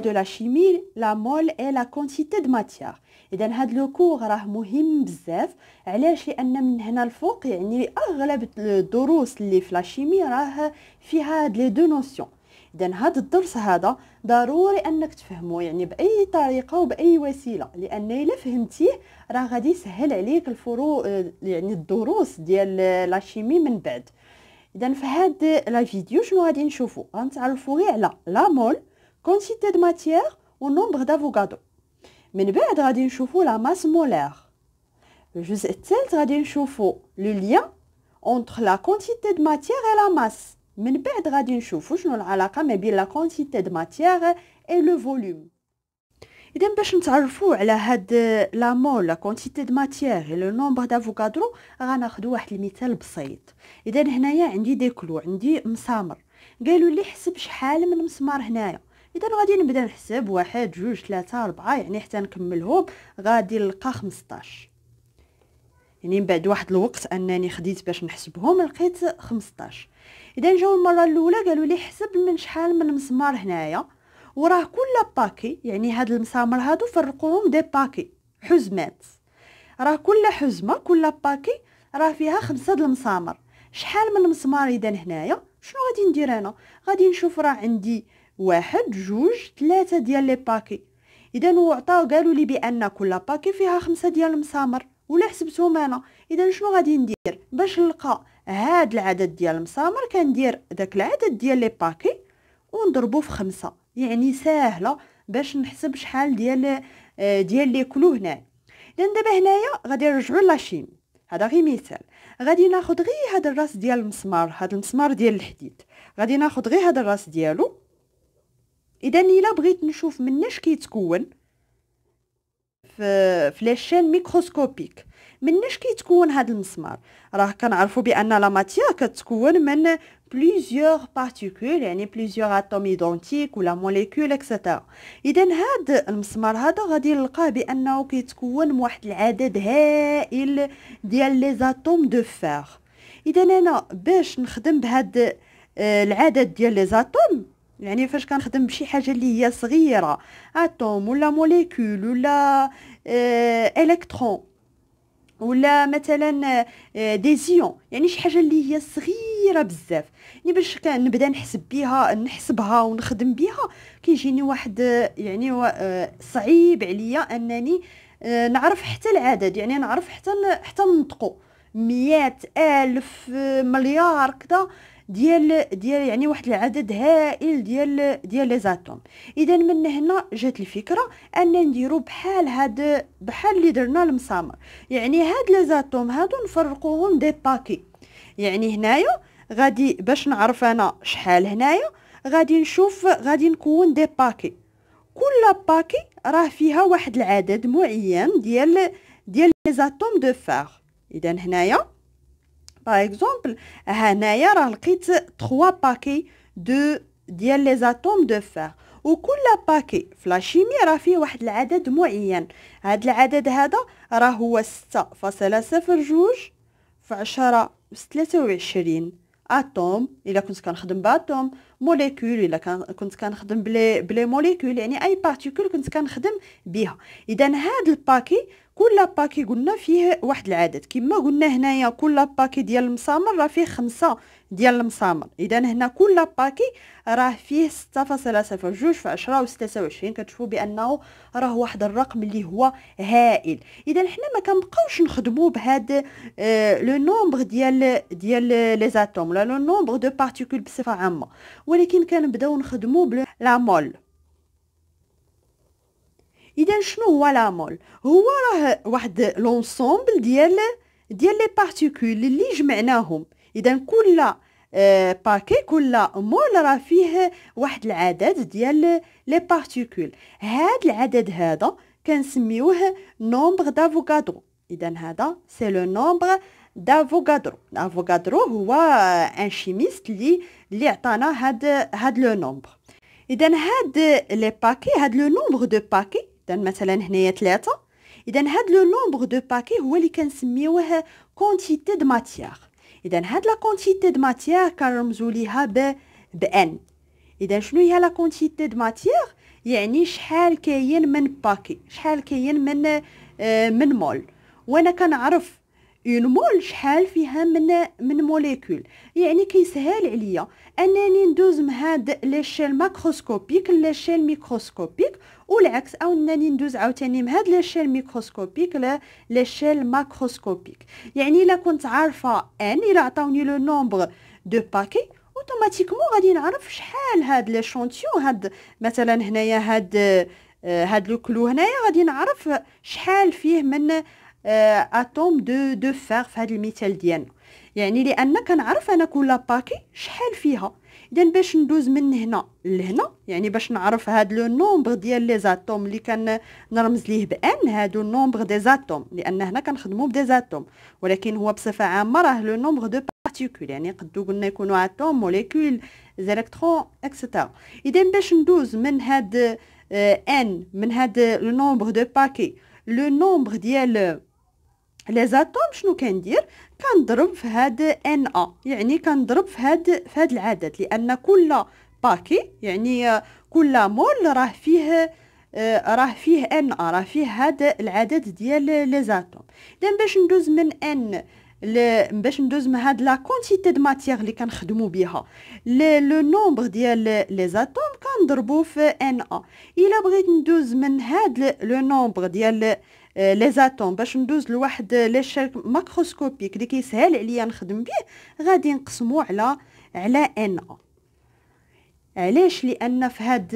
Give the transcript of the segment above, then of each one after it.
de la chimie, la mole est la quantité de matière. إذا هاد لو كور راه مهم بزاف. علاش؟ لأن من هنا الفوق يعني أغلب الدروس اللي في لا شيمي راه فيها هاد لي دو نوسيون. إذا هاد الدرس هذا ضروري أنك تفهمه يعني بأي طريقة وبأي وسيلة، لأن إلا فهمتيه راه غادي يسهل عليك الفروع يعني الدروس ديال لا شيمي من بعد. إذا في هاد لا فيديو شنو غادي نشوفو؟ غنتعرفو غير على لا مول، quantité de matière و nombre d'Avogadro. من بعد غادي نشوفو لا ماس مولار. الجزء الثالث غادي نشوفو لو لien entre la quantité de matière et la masse. من بعد غادي نشوفو شنو العلاقة ما بين la quantité de matière et le volume. إذا باش نتعرفو على هاد لا مول لا quantité de matière et le nombre d'Avogadro غناخدو واحد المثال بسيط. إذا هنايا عندي دي كلو، عندي مسامر، قالوا لي حسب شحال من مسمار هنايا. إذا غادي نبدا نحسب 1 2 3 4 يعني حتى نكملهم غادي نلقى 15. يعني من بعد واحد الوقت انني خديت باش نحسبهم لقيت 15. اذا جاو المره الاولى قالوا لي حسب من شحال من مسمار هنايا، وراه كل باكي يعني هاد المسامر هادو فرقوهم دي باكي حزمات، راه كل حزمه كل باكي راه فيها 5 د المسامر. شحال من مسمار اذا هنايا؟ شنو غادي ندير انا؟ غادي نشوف راه عندي 1 2 3 ديال لي باكي. اذا وعطاو قالوا لي بان كل باكي فيها 5 ديال المسامر، ولا حسبتهم انا. اذا شنو غادي ندير باش نلقى هاد العدد ديال المسامر؟ كندير داك العدد ديال لي باكي ونضربو في 5، يعني ساهله باش نحسب شحال ديال لي كلو هنا. اذا دابا هنايا غادي نرجعوا لاشيمي، هذا غير مثال. غادي ناخذ غير هذا الراس ديال المسمار، هذا المسمار ديال الحديد، غادي ناخذ غير هذا الراس ديالو. اذا الا بغيت نشوف مناش كيتكون في لي شين ميكروسكوبيك، مناش كيتكون هذا المسمار؟ راه كنعرفوا بان لا ماتيير كتكون من بليزيور بارتيكول، يعني بليزيور اتوم ايدونتيك ولا موليكول اكسترا. اذا هذا المسمار هذا غادي نلقاه بانه كيتكون من واحد العدد هائل ديال لي زاتوم دو فير. اذا انا باش نخدم بهذا العدد ديال لي زاتوم، يعني فاش كنخدم بشي حاجه اللي هي صغيره، اتوم ولا موليكول ولا الكترون ولا مثلا دي زيون، يعني شي حاجه اللي هي صغيره بزاف، يعني باش كنبدا نحسبها ونخدم بها كيجيني واحد يعني صعيب عليا انني نعرف حتى العدد، يعني نعرف حتى ننطقو 100,000 مليار كذا ديال يعني واحد العدد هائل ديال لي زاتوم. اذا من هنا جات الفكره ان نديرو بحال اللي درنا المسامر، يعني هاد لي زاتوم هادو نفرقوهم دي باكي. يعني هنايا غادي باش نعرف انا شحال هنايا غادي نشوف غادي نكون دي باكي، كل باكي راه فيها واحد العدد معين ديال لي زاتوم دو فير. اذا هنايا باغ اكزومبل هنايا راه لقيت 3 باكي ديال لي زاتوم دو فير، وكل باكي في لا شيمي راه فيه واحد العدد معين. هاد العدد هذا راه هو 6.02 في 10⁻23 اتوم الا كنت كنخدم باتوم، موليكول الا كنت كنخدم بلي موليكول، يعني اي بارتيكول كنت كنخدم بها. اذا هاد الباكي كل باكي قلنا فيه واحد العدد، كما قلنا هنايا كل باكي ديال المسامر راه فيه 5 ديال المسامر. اذا هنا كل باكي راه فيه 6.02 في 10⁻23. كتشوفوا بانه راه واحد الرقم اللي هو هائل. اذا حنا ما كنبقاوش نخدموا بهاد لو نومبر ديال لي زاتوم ولا لو نومبر دو بارتيكول بصفه عامه، ولكن كنبداو نخدموا بلا مول. اذا شنو هو لا مول؟ هو راه واحد لونسومبل ديال لي بارتيكول اللي جمعناهم. اذا كل باكي كل مول راه فيه واحد العدد ديال لي بارتيكول. هاد العدد هذا كنسميوه نومبر دافوغادرو. اذا هذا سي لو نومبر دافوغادرو. افوغادرو هو ان شيميست اللي عطانا هاد لو نومبر. اذا هاد لي باكي هاد لو نومبر دو باكي، اذا مثلا هنايا 3، اذا هاد لو نومبر دو باكي هو اللي كنسميوه كونتيتي د ماتيير. اذا هاد لا كونتيتي د ماتيير كنرمزوا ليها بان. اذا شنو هي لا كونتيتي د ماتيير؟ يعني شحال كاين من باكي، شحال كاين من مول. وانا كنعرف اون مول شحال فيها من موليكول. يعني كيسهل عليا انني ندوز من هاد ليشيل ماكروسكوبيك ليشيل ميكروسكوبيك، والعكس، او انني ندوز عاوتاني من هاد ليشيل ميكروسكوبيك ليشيل ماكروسكوبيك. يعني الا كنت عارفه الا عطاوني لو نومبر دو باكي، اوتوماتيكمون غادي نعرف شحال هاد ليشونتيون، هاد مثلا هنايا هاد لو كلو هنايا غادي نعرف شحال فيه من اتوم دو فار في هذا المثال ديالنا. يعني لان كنعرف انا كل باكي شحال فيها. اذا باش ندوز من هنا لهنا، يعني باش نعرف هاد لو نومبر ديال لي زاتوم اللي كان نرمز ليه بان، هادو النومبر دي زاتوم، لان هنا كنخدموا بدي زاتوم، ولكن هو بصفه عامه راه لو نومبر دو بارتيكول، يعني قدو قلنا يكونوا اتوم، موليكول، زالكترون، اكسيتيرا. اذا باش ندوز من هاد ان، من هاد لو نومبر دو باكي لو نومبر ديال لي زاتوم، شنو كندير؟ كنضرب في هاد ان ا، يعني كنضرب في هاد العدد، لان كل باكي يعني كل مول راه فيه ان ا، راه فيه هاد العدد ديال لي زاتوم. اذا باش ندوز من ان باش ندوز من هاد لا كونتيتي د ماتيير اللي كنخدموا بها لو نومبر ديال لي زاتوم، كنضربو في ان ا. الا بغيت ندوز من هاد لو نومبر ديال لي زاتوم باش ندوز لواحد ليشيل ماكروسكوبيك اللي كيسهل عليا نخدم به، غادي نقسمو على ان ا. علاش؟ لان في هاد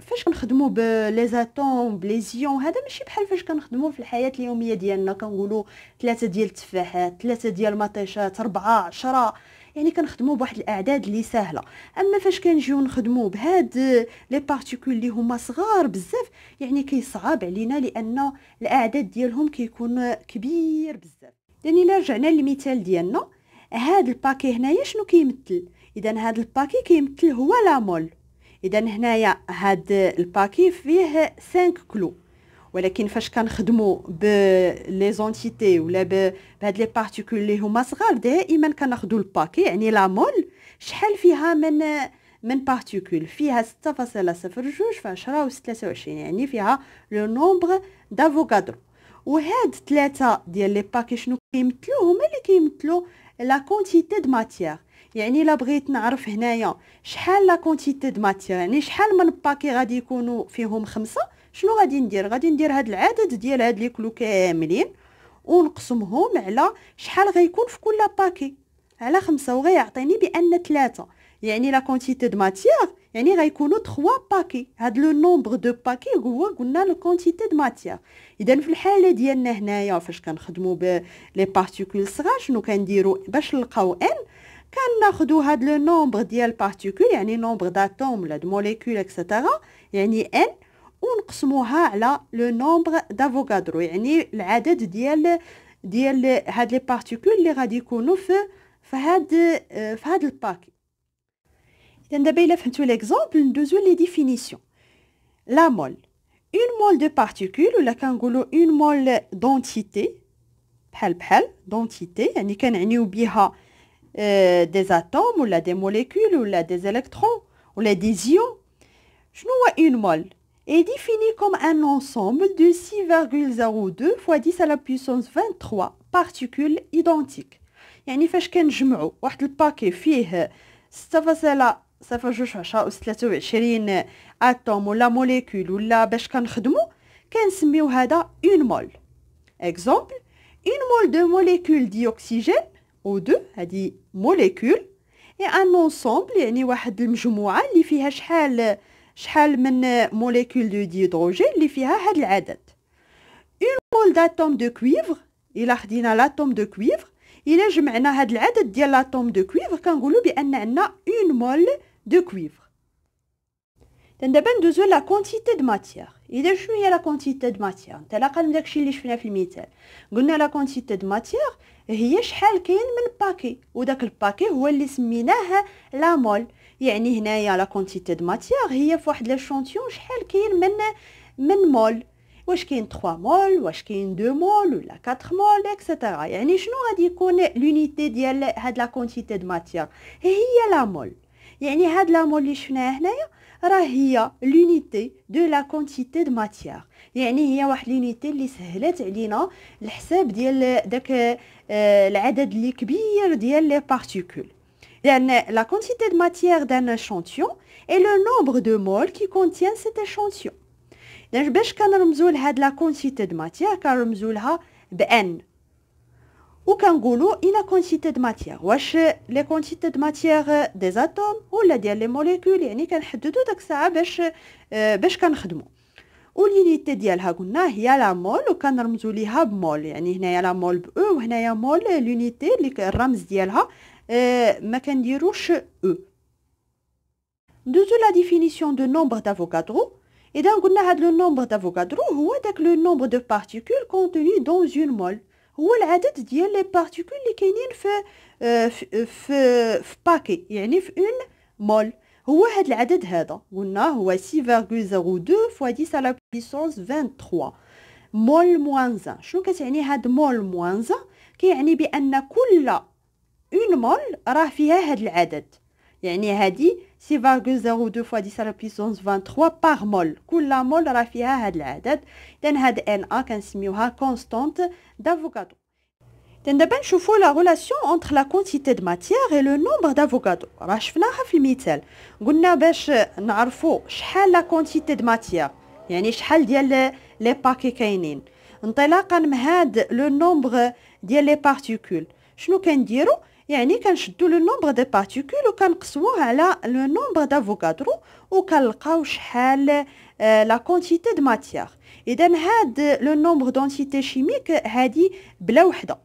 فاش كنخدموا بلي زاتوم بلي زيون، هذا ماشي بحال فاش كنخدموا في الحياه اليوميه ديالنا، كنقولوا 3 ديال التفاحات، 3 ديال المطيشات، 4، 10، يعني كنخدموا بواحد الاعداد اللي سهله. اما فاش كنجيو نخدموا بهاد لي بارتيكول اللي هما صغار بزاف، يعني كيصعب علينا لان الاعداد ديالهم كيكون كبير بزاف. يعني الا رجعنا للمثال ديالنا، هاد الباكي هنايا شنو كيمثل؟ اذا هاد الباكي كيمثل هو لا مول. اذا هنايا هاد الباكي فيه 5 كلو، ولكن فاش كنخدموا بلي زونتيتي ولا بهاد لي بارتيكول اللي هما صغار، دائما كناخذوا الباكي يعني لا مول شحال فيها من بارتيكول، فيها 6.02 في 10 و 23، يعني فيها لو نومبر دافوغادرو. وهاد 3 ديال لي باكي شنو كيمثلوا؟ هما اللي كيمثلوا لا كونتيتي د ماتيير. يعني الا بغيت نعرف هنايا شحال لا كونتيتي د ماتيير، يعني شحال من باكي غادي يكونوا فيهم 5، شنو غادي ندير؟ غادي ندير هاد العدد ديال هاد لي كلو كاملين ونقسمهم على شحال غيكون في كل باكي، على 5، وغيعطيني بان 3، يعني لا كونتيتي د ماتيير يعني غيكونوا 3 باكي. هاد لو نومبر دو باكي هو قلنا لو كونتيتي د ماتيير. اذا في الحاله ديالنا هنايا فاش كنخدموا بلي بارتيكول صغار، شنو كنديروا باش نلقاو ان؟ كناخذوا هاد لو نومبر ديال بارتيكول، يعني نومبر داتوم ولا د موليكول اكسيتيرا، يعني ان، ونقسموها على لو نومبر دافوغادرو، يعني العدد ديال هاد لي بارتيكول اللي غادي يكونوا في هاد الباكي. اذا دابا الا فهمتوا ليكزامبل ندوزو لي ديفينيسيون. لا مول، اون مول دو بارتيكول، ولا كنقولوا اون مول دونتيتي، بحال دونتيتي يعني كنعنيو بها دي زاتوم ولا دي موليكول ولا دي الكترون ولا دي زيون. شنو هو اون مول؟ est défini comme un ensemble de 6,02 fois 10 à la puissance 23 particules identiques. يعني فاش كنجمعوا واحد الباكي فيه 6.023 اتوم ولا موليكول، ولا باش كنخدموا كنسميو هذا اون مول. اكزامبل، اون مول دو موليكول ديوكسيجين O2، هذه موليكول، et un ensemble يعني واحد المجموعه اللي فيها شحال من موليكول دو ديهيدروجين اللي فيها هاد العدد. اون مول داتوم دو كويفر، الا خدينا لاتوم دو كويفر، الا جمعنا هاد العدد ديال لاتوم دو كويفر كنقولوا بان عندنا اون مول دو كويفر. دابا ندوزو لا كونتيتي د ماتيير. اذا شنو هي لا كونتيتي د ماتيير؟ انطلاقا من داكشي اللي شفنا في المثال، قلنا لا كونتيتي د ماتيير هي شحال كاين من باكي، وداك الباكي هو اللي سميناه لا مول. يعني هنايا لا كونتيتي د ماتيير هي فواحد لاشونتيون شحال كاين من مول، واش كاين 3 مول، واش كاين 2 مول ولا 4 مول اكسيتيرا. يعني شنو غادي يكون لونيتي ديال هاد لا كونتيتي د ماتيير؟ هي لا مول. يعني هاد لا مول اللي شفناها هنايا راه هي لونيتي دو لا كونتيتي دو ماتيير، يعني هي واحد لونيتي اللي سهلت علينا الحساب ديال داك العدد اللي كبير ديال لي بارتيكول. لان لا كونتيتي دو ماتيير دان اشانتيون اي لو نومبر دو مول كي كونتيان سيت اشانتيون. دونك باش كنرمزو لهاد لا كونتيتي دو ماتيير كنرمزو لها بان، وكنقولوا إلا كونتيتي دو ماتيير واش لي كونتيتي دو ماتيير دي زاتوم ولا ديال لي موليكول، يعني كنحددوا داك الساعه باش كنخدموا. واليونيتي ديالها قلنا هي لا مول وكنرمزوا ليها بمول، يعني هنايا لا مول ب او وهنايا مول لونيتي اللي الرمز ديالها ما كنديروش او. دوزو لا ديفينيسيون دو نومبر دافوغادرو. اذا قلنا هاد لو نومبر دافوغادرو هو داك لو نومبر دو بارتيكول كونتوني دون اون مول، هو العدد ديال لي بارتيكول اللي كاينين في باكي، يعني في اون مول. هو هاد العدد هذا قلنا هو 6.02 fois 10 à la puissance 23 مول موان 1. شنو كتعني هاد مول موان 1؟ كيعني بان كل اون مول راه فيها هاد العدد، يعني هادي 6.02 fois 10 à la puissance 23 par مول، كل مول راه فيها هاد العدد. اذا هاد ان ا كنسميوها كونستانت دافوغادرو. دابا نشوفوا لا ريلاسيون انتر لا كونتيتي دو ماتيير اي لو نومبر دافوغادرو. راه شفناها في المثال، قلنا باش نعرفوا شحال لا كونتيتي دو ماتيير، يعني شحال ديال لي باكي كاينين، انطلاقا من هاد لو نومبر ديال لي بارتيكول شنو كنديروا؟ يعني كنشدوا لو نومبر دي بارتيكول وكنقسموه على لو نومبر دافوغادرو وكنلقاو شحال لا كونتيتي دو ماتيير. اذا هاد لو نومبر دونتيتي شيميك هادي بلا وحده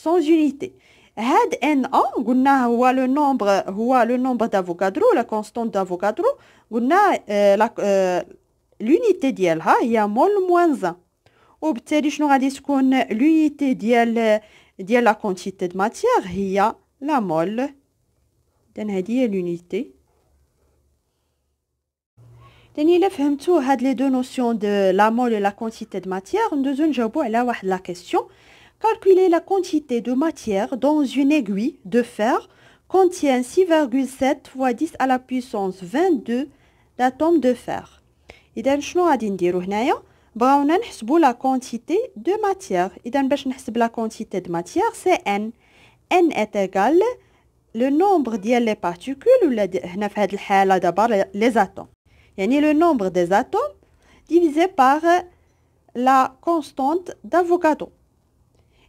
sans unité. هاد ان ا قلنا هو لو نومبر دافوغادرو، لا كونستانت دافوغادرو. قلنا لونيتي ديالها هي مول موان 1، وبالتالي شنو غادي تكون لونيتي ديال لا كونتيتي دو ماتيير هي لا مول. اذا هذه هي لونيتي. تاني الا فهمتوا هاد لي دو نوسيون دو لا مول و لا كونتيتي دو ماتيير ندوزو نجاوبو على واحد لا كيسيون. Calculer la quantité de matière dans une aiguille de fer contient 6,7 fois 10 à la puissance 22 d'atomes de fer. إذا شنو غادي نديرو هنايا؟ بغاونا نحسبو لا كونتيتي دو ماتيير. إذا باش نحسب لا كونتيتي دو ماتيير سي ان est égal لو نومبر ديال لي بارتيكول، ولا هنا في هاد الحالة دابا لي زاتوم، يعني لو نومبر دي زاتوم divisé par لا كونستانت دافوغادرو.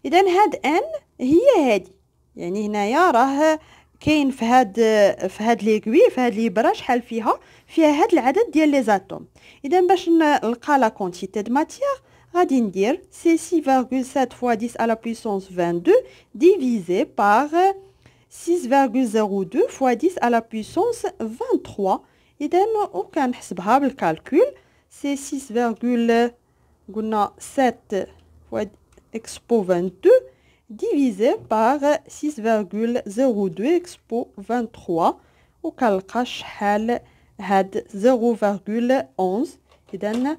اذا هاد ان هي هادي، يعني هنايا راه كاين في هاد ليكوي في هاد ليبره شحال فيها هاد العدد ديال لي زاتوم. اذا باش نلقى لا كونتيتي دو ماتيير غادي ندير سي 6.7 fois 10 à la puissance 22 divisé par 6.02 fois 10 à la puissance 23. اذا وكنحسبها بالكالكول سي 6, قلنا 7 fois expo 22 divisé par 6.02 expo 23 وكنلقى شحال هاد 0.11. إذن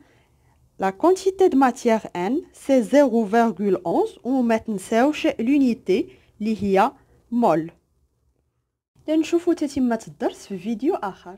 la quantité de matière N c'est 0.11 وما تنساوش l'unité اللي هي مول. نشوفوا تتمة الدرس في فيديو آخر.